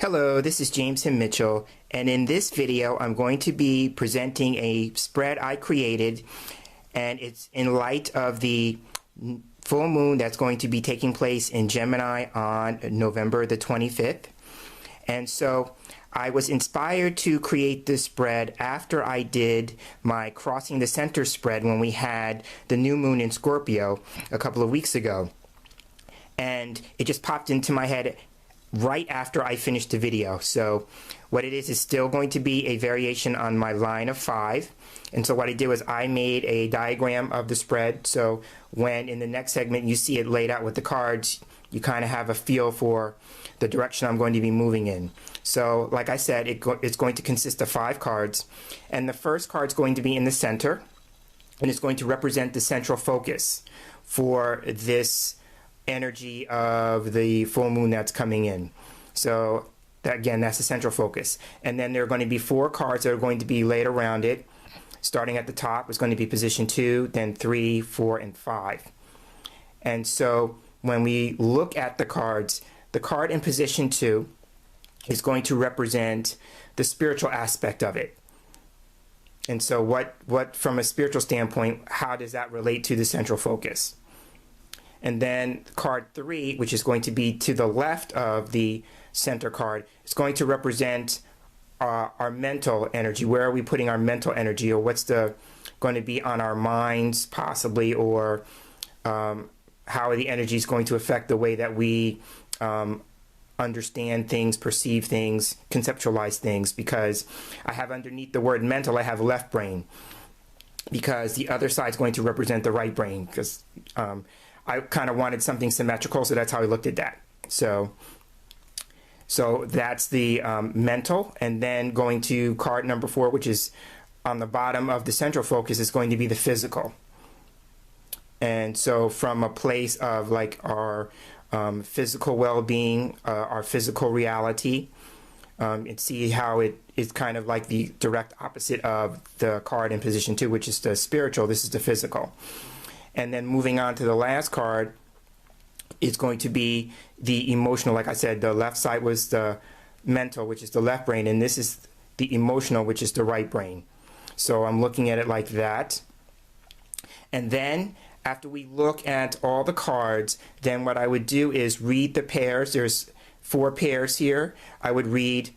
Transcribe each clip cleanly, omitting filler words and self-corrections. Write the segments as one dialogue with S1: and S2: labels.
S1: Hello, this is James Himm Mitchell, and in this video I'm going to be presenting a spread I created, and it's in light of the full moon that's going to be taking place in Gemini on November the 25th. And so I was inspired to create this spread after I did my crossing the center spread when we had the new moon in Scorpio a couple of weeks ago. And it just popped into my head right after I finished the video. So what it is still going to be a variation on my line of 5. And so what I did was I made a diagram of the spread, so when in the next segment you see it laid out with the cards, you kind of have a feel for the direction I'm going to be moving in. So like I said, it's going to consist of 5 cards, and the first card is going to be in the center, and it's going to represent the central focus for this energy of the full moon that's coming in. So that, again, that's the central focus. And then there are going to be 4 cards that are going to be laid around it. Starting at the top is going to be position 2, then 3, 4, and 5. And so when we look at the cards, the card in position 2 is going to represent the spiritual aspect of it. And so what from a spiritual standpoint, how does that relate to the central focus? And then card 3, which is going to be to the left of the center card, is going to represent our mental energy. Where are we putting our mental energy, or what's going to be on our minds possibly, or how the energy is going to affect the way that we understand things, perceive things, conceptualize things. Because I have underneath the word mental, I have left brain, because the other side is going to represent the right brain, because I kind of wanted something symmetrical, so that's how I looked at that. So that's the mental, and then going to card number 4, which is on the bottom of the central focus, is going to be the physical. And so from a place of like our physical well-being, our physical reality, and see how it is kind of like the direct opposite of the card in position 2, which is the spiritual. This is the physical. And then moving on to the last card is going to be the emotional. Like I said, the left side was the mental, which is the left brain, and this is the emotional, which is the right brain. So I'm looking at it like that. And then after we look at all the cards, then what I would do is read the pairs. There's 4 pairs here. I would read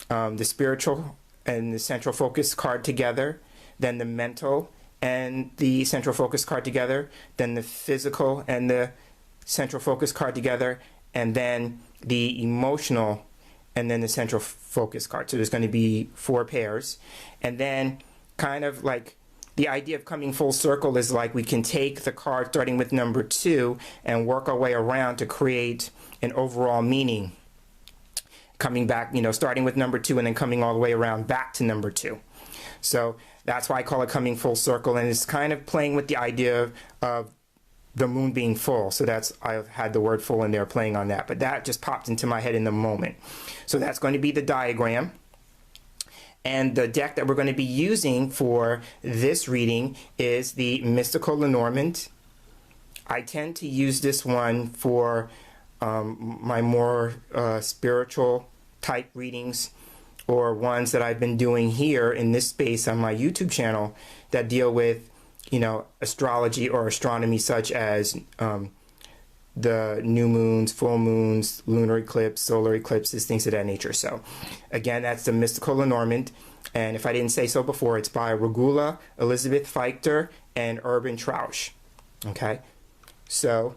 S1: the spiritual and the central focus card together, then the mental and the central focus card together, then the physical and the central focus card together, and then the emotional and then the central focus card. So there's going to be 4 pairs. And then kind of like the idea of coming full circle is like we can take the card starting with number 2 and work our way around to create an overall meaning. Coming back, starting with number 2 and then coming all the way around back to number 2. So that's why I call it coming full circle, and it's kind of playing with the idea of the moon being full. So I've had the word full in there playing on that, but that just popped into my head in the moment. So that's going to be the diagram. And the deck that we're going to be using for this reading is the Mystical Lenormand. I tend to use this one for my more spiritual type readings, or ones that I've been doing here in this space on my YouTube channel that deal with, astrology or astronomy, such as the new moons, full moons, lunar eclipse, solar eclipses, things of that nature. So again, that's the Mystical Lenormand. And if I didn't say so before, it's by Regula, Elizabeth Fiechter, and Urban Trösch. Okay, so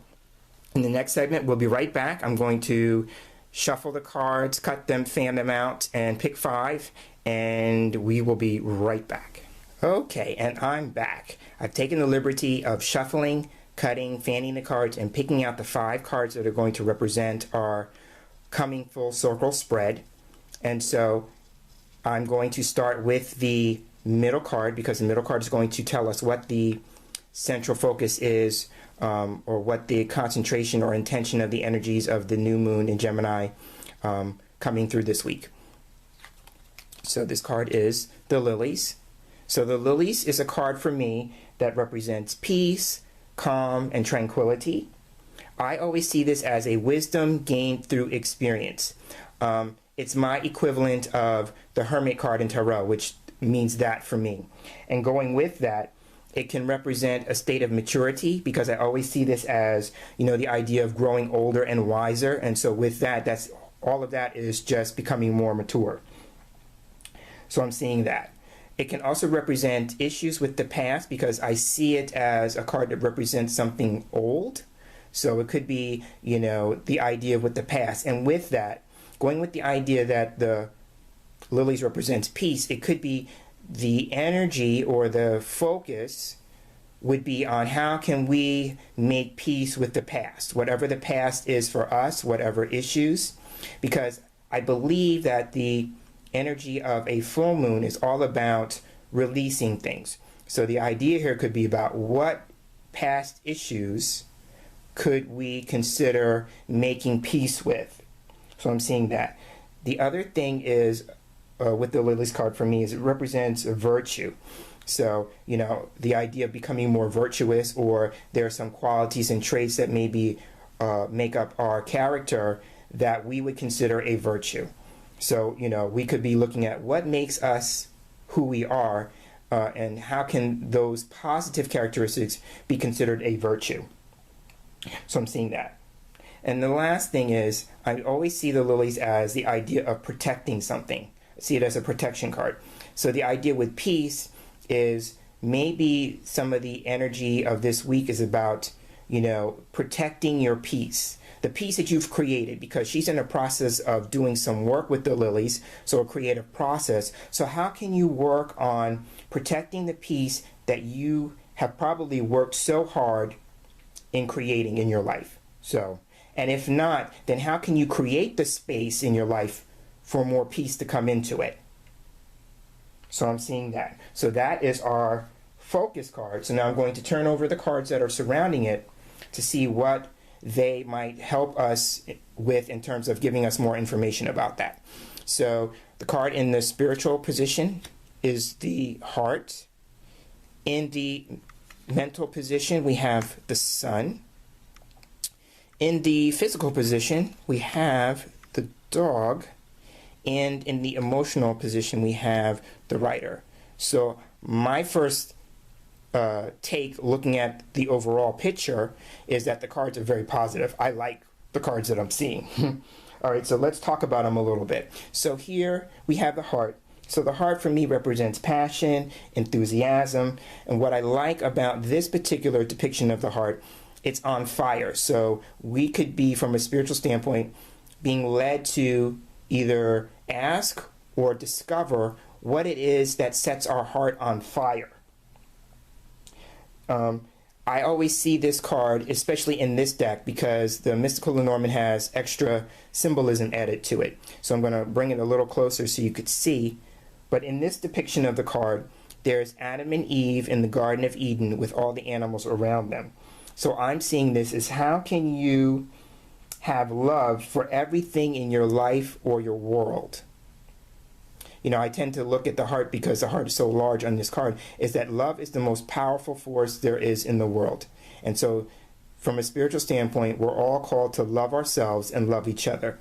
S1: in the next segment, we'll be right back. I'm going to shuffle the cards, cut them, fan them out, and pick 5, and we will be right back. Okay, and I'm back. I've taken the liberty of shuffling, cutting, fanning the cards, and picking out the 5 cards that are going to represent our coming full circle spread. And so I'm going to start with the middle card, because the middle card is going to tell us what the central focus is, or what the concentration or intention of the energies of the new moon in Gemini coming through this week. So this card is the Lilies. So the Lilies is a card for me that represents peace, calm, and tranquility. I always see this as a wisdom gained through experience. it's my equivalent of the Hermit card in Tarot, which means that for me. And going with that, it can represent a state of maturity, because I always see this as, you know, the idea of growing older and wiser. And so with that, that's all of that is just becoming more mature. So I'm seeing that. It can also represent issues with the past, because I see it as a card that represents something old. So it could be, you know, the idea with the past. And with that, going with the idea that the lilies represents peace, it could be the energy or the focus would be on how can we make peace with the past, whatever the past is for us, whatever issues, because I believe that the energy of a full moon is all about releasing things. So the idea here could be about what past issues could we consider making peace with. So I'm seeing that. The other thing is with the lilies card for me is it represents a virtue. So, you know, the idea of becoming more virtuous, or there are some qualities and traits that maybe make up our character that we would consider a virtue. So, you know, we could be looking at what makes us who we are, and how can those positive characteristics be considered a virtue. So I'm seeing that. And the last thing is, I always see the lilies as the idea of protecting something. I see it as a protection card. So the idea with peace is maybe some of the energy of this week is about, you know, protecting your peace. The peace that you've created, because she's in the process of doing some work with the lilies, so a creative process. So how can you work on protecting the peace that you have probably worked so hard in creating in your life? So, and if not, then how can you create the space in your life for more peace to come into it? So I'm seeing that. So that is our focus card. So now I'm going to turn over the cards that are surrounding it to see what they might help us with in terms of giving us more information about that. So the card in the spiritual position is the heart. In the mental position, we have the sun. In the physical position, we have the dog. And in the emotional position, we have the Rider. So my first take looking at the overall picture is that the cards are very positive. I like the cards that I'm seeing. All right, so let's talk about them a little bit. So here we have the heart. So the heart for me represents passion, enthusiasm, and what I like about this particular depiction of the heart, it's on fire. So we could be, from a spiritual standpoint, being led to either ask or discover what it is that sets our heart on fire. I always see this card, especially in this deck, because the Mystical Lenormand has extra symbolism added to it. So I'm going to bring it a little closer so you could see. But in this depiction of the card, there's Adam and Eve in the Garden of Eden with all the animals around them. So I'm seeing this as, how can you have love for everything in your life or your world? You know, I tend to look at the heart, because the heart is so large on this card, is that love is the most powerful force there is in the world. And so from a spiritual standpoint, we're all called to love ourselves and love each other.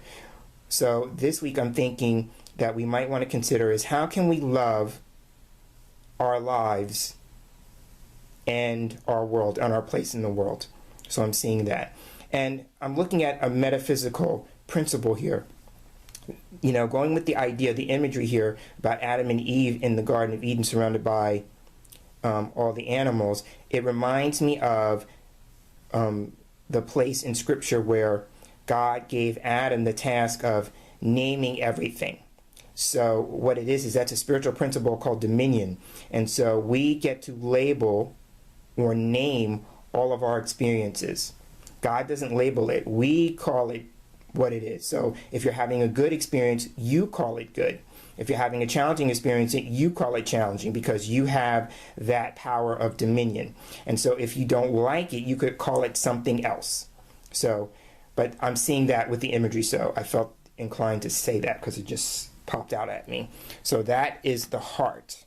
S1: So this week I'm thinking that we might want to consider is, how can we love our lives and our world and our place in the world? So I'm seeing that. And I'm looking at a metaphysical principle here. You know, going with the idea, the imagery here about Adam and Eve in the Garden of Eden surrounded by all the animals, it reminds me of the place in Scripture where God gave Adam the task of naming everything. So what it is that's a spiritual principle called dominion. And so we get to label or name all of our experiences. God doesn't label it. We call it what it is. So if you're having a good experience, you call it good. If you're having a challenging experience, you call it challenging, because you have that power of dominion. And so if you don't like it, you could call it something else. So, but I'm seeing that with the imagery, so I felt inclined to say that because it just popped out at me. So that is the heart.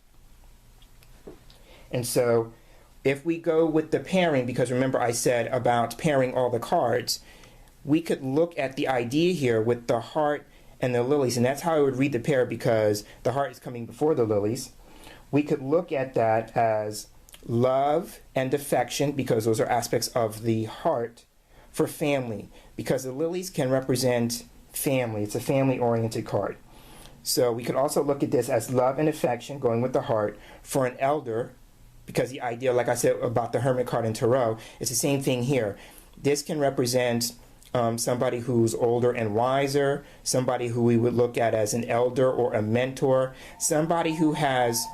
S1: And so if we go with the pairing, because remember I said about pairing all the cards, we could look at the idea here with the heart and the lilies, and that's how I would read the pair because the heart is coming before the lilies. We could look at that as love and affection, because those are aspects of the heart, for family, because the lilies can represent family. It's a family-oriented card. So we could also look at this as love and affection, going with the heart, for an elder, because the idea, like I said about the Hermit card in Tarot, it's the same thing here. This can represent somebody who's older and wiser, somebody who we would look at as an elder or a mentor, somebody who has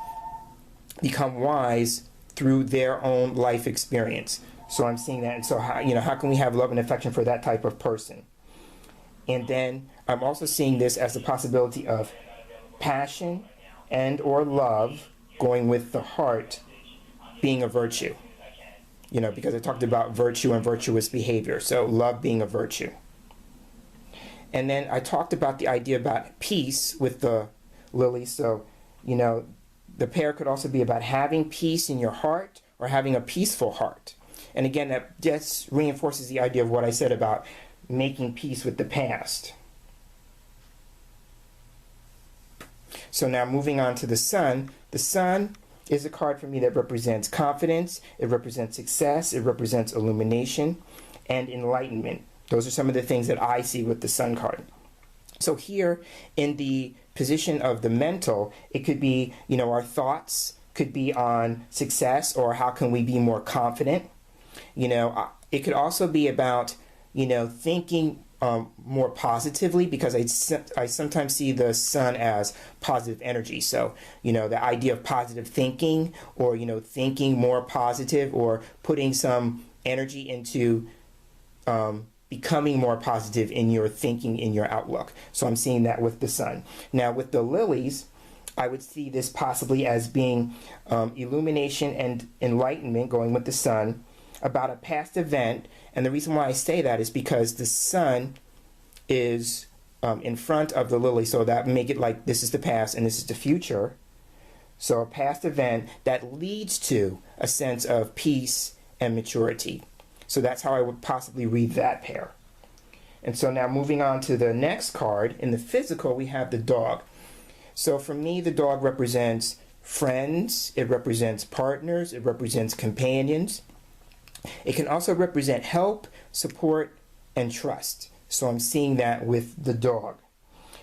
S1: become wise through their own life experience. So I'm seeing that, and so how can we have love and affection for that type of person? And then I'm also seeing this as the possibility of passion and or love, going with the heart, being a virtue. Because I talked about virtue and virtuous behavior, so love being a virtue. And then I talked about the idea about peace with the lily. So, the pair could also be about having peace in your heart or having a peaceful heart. And again, that just reinforces the idea of what I said about making peace with the past. So now moving on to the sun. The sun is a card for me that represents confidence, it represents success, it represents illumination and enlightenment. Those are some of the things that I see with the sun card. So here in the position of the mental, it could be, our thoughts could be on success or how can we be more confident. It could also be about, thinking more positively, because I sometimes see the sun as positive energy. So, the idea of positive thinking, or, thinking more positive, or putting some energy into becoming more positive in your thinking, in your outlook. So I'm seeing that with the sun. Now with the lilies, I would see this possibly as being illumination and enlightenment, going with the sun, about a past event. And the reason why I say that is because the sun is in front of the lily, so that make it like this is the past and this is the future. So a past event that leads to a sense of peace and maturity. So that's how I would possibly read that pair. And so now moving on to the next card, in the physical we have the dog. So for me, the dog represents friends, it represents partners, it represents companions. It can also represent help, support, and trust. So I'm seeing that with the dog.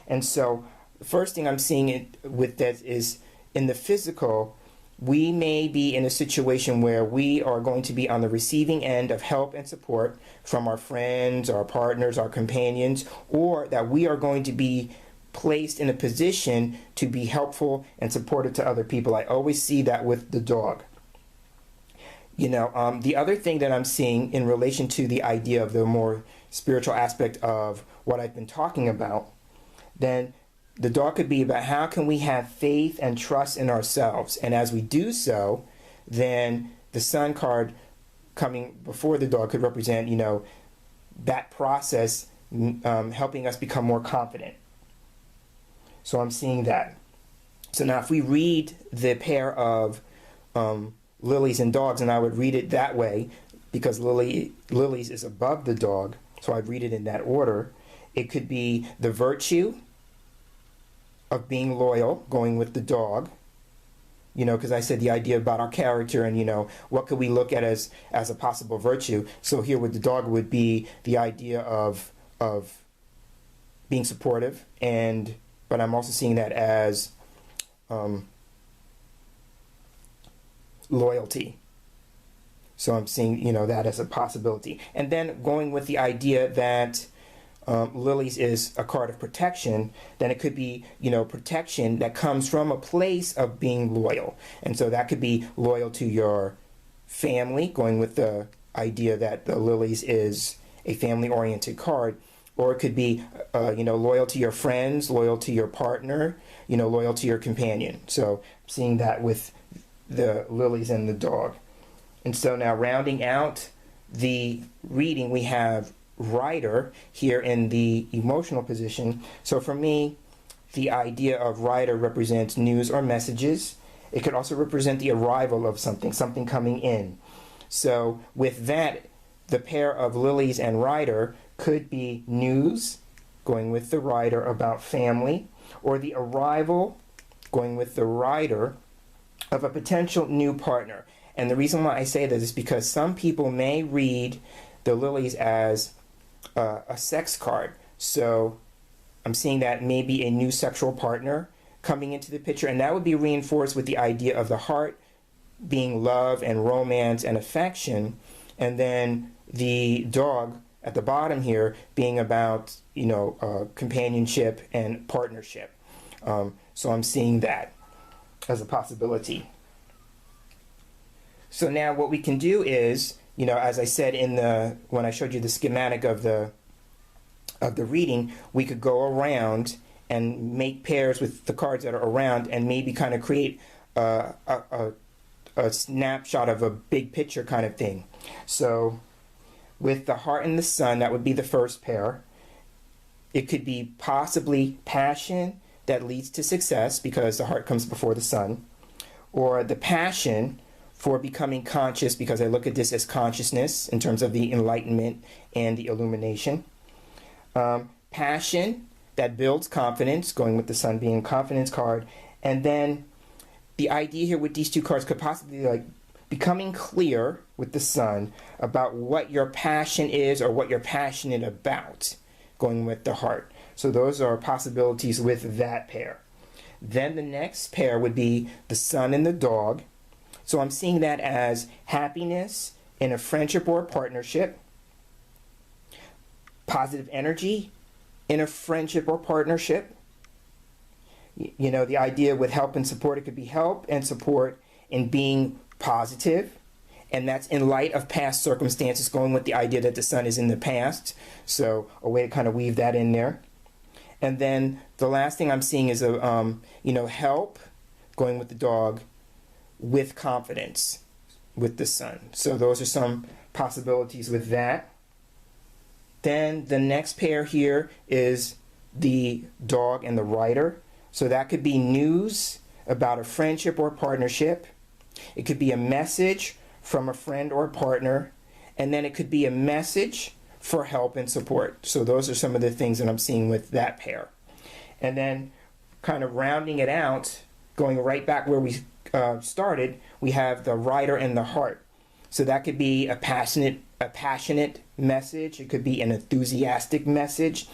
S1: And so the first thing I'm seeing it with that is in the physical, we may be in a situation where we are going to be on the receiving end of help and support from our friends, our partners, our companions, or that we are going to be placed in a position to be helpful and supportive to other people. I always see that with the dog. The other thing that I'm seeing in relation to the idea of the more spiritual aspect of what I've been talking about, then the dog could be about how can we have faith and trust in ourselves. And as we do so, then the sun card coming before the dog could represent, that process helping us become more confident. So I'm seeing that. So now if we read the pair of lilies and dogs, and I would read it that way because lilies is above the dog, so I'd read it in that order. It could be the virtue of being loyal, going with the dog, because I said the idea about our character and, what could we look at as a possible virtue. So here with the dog would be the idea of being supportive, but I'm also seeing that as loyalty. So I'm seeing, that as a possibility. And then going with the idea that lilies is a card of protection, then it could be, protection that comes from a place of being loyal. And so that could be loyal to your family, going with the idea that the lilies is a family-oriented card. Or it could be, loyal to your friends, loyal to your partner, loyal to your companion. So seeing that with the lilies and the dog. And so now rounding out the reading, we have rider here in the emotional position. So for me, the idea of rider represents news or messages. It could also represent the arrival of something coming in. So with that, the pair of lilies and rider could be news, going with the Rider, about family, or the arrival, going with the Rider, of a potential new partner. And the reason why I say this is because some people may read the lilies as a sex card. So I'm seeing that maybe a new sexual partner coming into the picture, and that would be reinforced with the idea of the heart being love and romance and affection, and then the dog at the bottom here being about, companionship and partnership. So I'm seeing that as a possibility. So now what we can do is, as I said when I showed you the schematic of the reading, we could go around and make pairs with the cards that are around and maybe kind of create a snapshot of a big picture kind of thing. So with the heart and the sun, that would be the first pair. It could be possibly passion that leads to success because the heart comes before the sun, or the passion for becoming conscious, because I look at this as consciousness in terms of the enlightenment and the illumination. Passion that builds confidence, going with the sun being a confidence card. And then the idea here with these two cards could possibly be like becoming clear with the sun about what your passion is or what you're passionate about, going with the heart. So those are possibilities with that pair. Then the next pair would be the sun and the dog. So I'm seeing that as happiness in a friendship or a partnership, positive energy in a friendship or partnership. The idea with help and support, it could be help and support in being positive, and that's in light of past circumstances, going with the idea that the sun is in the past. So a way to kind of weave that in there. And then the last thing I'm seeing is help, going with the dog, with confidence with the sun. So those are some possibilities with that. Then the next pair here is the dog and the rider. So that could be news about a friendship or partnership. It could be a message from a friend or partner. And then it could be a message for help and support. So those are some of the things that I'm seeing with that pair. And then kind of rounding it out, going right back where we started, we have the rider and the heart. So that could be a passionate message. It could be an enthusiastic message.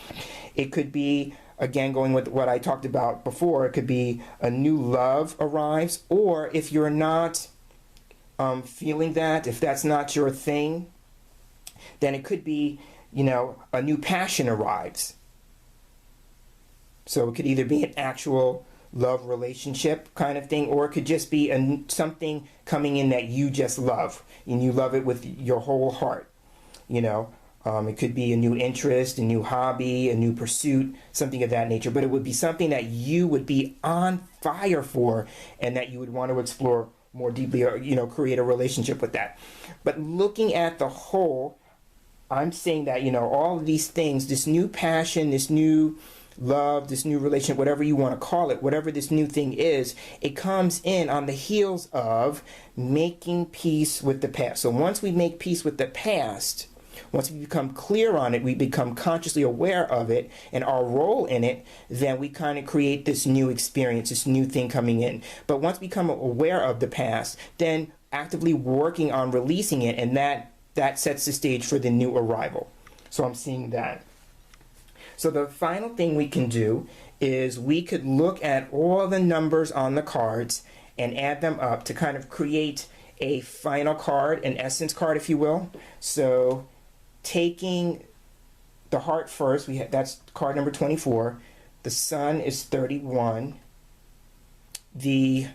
S1: It could be, again, going with what I talked about before, it could be a new love arrives. Or if you're not feeling that, if that's not your thing, then it could be, a new passion arrives. So it could either be an actual love relationship kind of thing, or it could just be something coming in that you just love, and you love it with your whole heart. It could be a new interest, a new hobby, a new pursuit, something of that nature. But it would be something that you would be on fire for, and that you would want to explore more deeply, or create a relationship with that. But looking at the whole, I'm saying that all of these things, this new passion, this new love, this new relationship, whatever you want to call it, whatever this new thing is, it comes in on the heels of making peace with the past. So once we make peace with the past, once we become clear on it, we become consciously aware of it and our role in it, then we kind of create this new experience, this new thing coming in. But once we become aware of the past, then actively working on releasing it, and that sets the stage for the new arrival. So I'm seeing that. So the final thing we can do is we could look at all the numbers on the cards and add them up to kind of create a final card, an essence card, if you will. So taking the heart first, that's card number 24. The sun is 31. The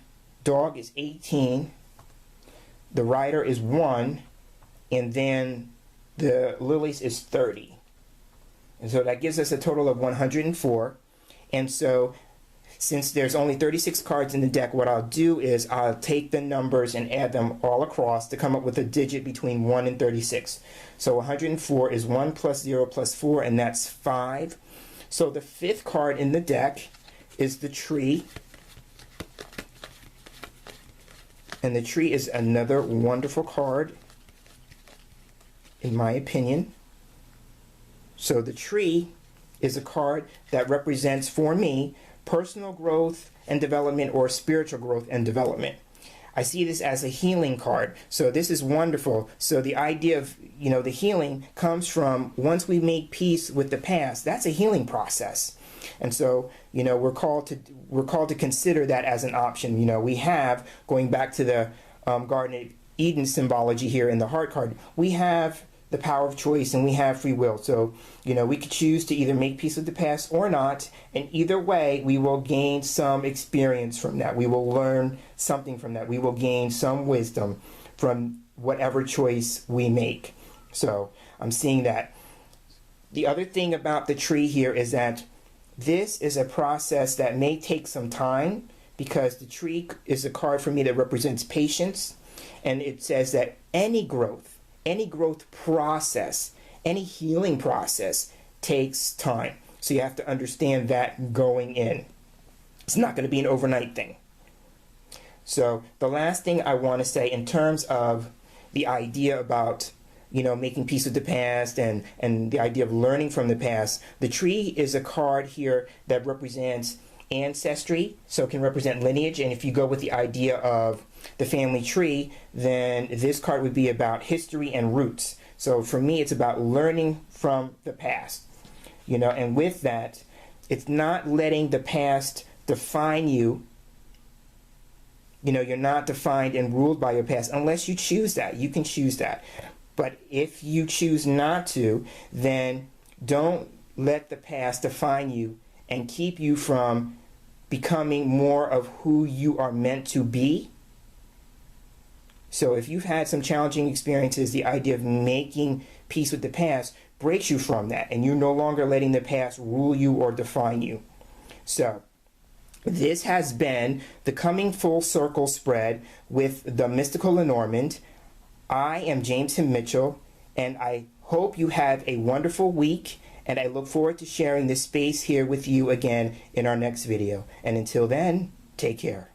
S1: dog is 18. The rider is 1. And then the lilies is 30. And so that gives us a total of 104. And so since there's only 36 cards in the deck, what I'll do is I'll take the numbers and add them all across to come up with a digit between 1 and 36. So 104 is 1 plus 0 plus 4, and that's 5. So the fifth card in the deck is the tree. And the tree is another wonderful card, in my opinion. So the tree is a card that represents, for me, personal growth and development or spiritual growth and development. I see this as a healing card. So this is wonderful. So the idea of, the healing comes from once we make peace with the past, that's a healing process. And so, we're called to consider that as an option. We have, going back to the Garden of Eden symbology here in the heart card, we have the power of choice and we have free will. So, we could choose to either make peace with the past or not. And either way, we will gain some experience from that. We will learn something from that. We will gain some wisdom from whatever choice we make. So I'm seeing that. The other thing about the tree here is that this is a process that may take some time, because the tree is a card for me that represents patience. And it says that any growth process, any healing process takes time. So you have to understand that going in. It's not going to be an overnight thing. So the last thing I want to say in terms of the idea about, making peace with the past and the idea of learning from the past, the tree is a card here that represents ancestry, so it can represent lineage. And if you go with the idea of the family tree, then this card would be about history and roots. So for me, it's about learning from the past, and with that, it's not letting the past define you. You're not defined and ruled by your past unless you choose that. You can choose that. But if you choose not to, then don't let the past define you and keep you from becoming more of who you are meant to be. So if you've had some challenging experiences, the idea of making peace with the past breaks you from that, and you're no longer letting the past rule you or define you. So this has been the Coming Full Circle spread with the Mystical Lenormand. I am James Himm Mitchell, and I hope you have a wonderful week, and I look forward to sharing this space here with you again in our next video. And until then, take care.